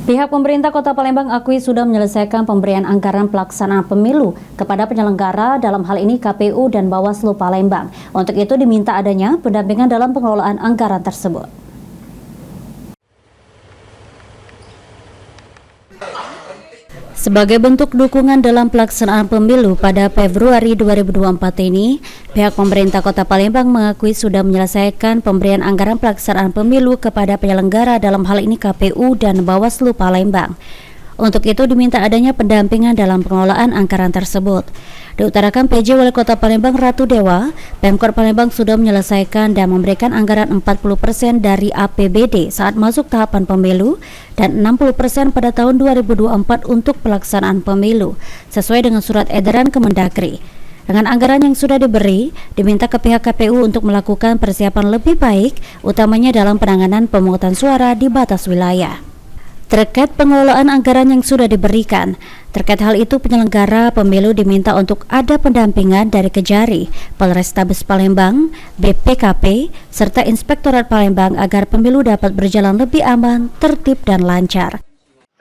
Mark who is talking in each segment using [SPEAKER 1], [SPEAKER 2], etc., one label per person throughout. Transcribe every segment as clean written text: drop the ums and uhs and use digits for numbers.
[SPEAKER 1] Pihak pemerintah Kota Palembang akui sudah menyelesaikan pemberian anggaran pelaksanaan pemilu kepada penyelenggara, dalam hal ini KPU dan Bawaslu Palembang. Untuk itu diminta adanya pendampingan dalam pengelolaan anggaran tersebut. Sebagai bentuk dukungan dalam pelaksanaan pemilu pada Februari 2024 ini, pihak pemerintah Kota Palembang mengakui sudah menyelesaikan pemberian anggaran pelaksanaan pemilu kepada penyelenggara, dalam hal ini KPU dan Bawaslu Palembang. Untuk itu diminta adanya pendampingan dalam pengelolaan anggaran tersebut. Diutarakan PJ Wali Kota Palembang Ratu Dewa, Pemkot Palembang sudah menyelesaikan dan memberikan anggaran 40% dari APBD saat masuk tahapan pemilu dan 60% pada tahun 2024 untuk pelaksanaan pemilu, sesuai dengan surat edaran Kemendagri. Dengan anggaran yang sudah diberi, diminta ke pihak KPU untuk melakukan persiapan lebih baik, utamanya dalam penanganan pemungutan suara di batas wilayah. Terkait pengelolaan anggaran yang sudah diberikan, terkait hal itu penyelenggara pemilu diminta untuk ada pendampingan dari Kejari, Polrestabes Palembang, BPKP, serta Inspektorat Palembang agar pemilu dapat berjalan lebih aman, tertib, dan lancar.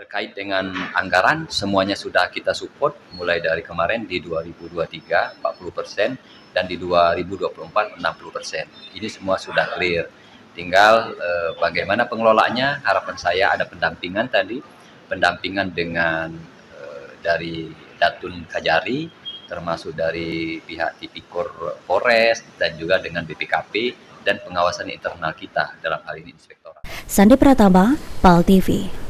[SPEAKER 2] Terkait dengan anggaran, semuanya sudah kita support, mulai dari kemarin di 2023 40% dan di 2024 60%. Ini semua sudah clear. Tinggal bagaimana pengelolaannya, harapan saya ada pendampingan tadi, pendampingan dengan dari Datun Kajari, termasuk dari pihak Tipikor Polres, dan juga dengan BPKP, dan pengawasan internal kita dalam hal ini Inspektorat.
[SPEAKER 1] Sandi Pratama, PAL TV.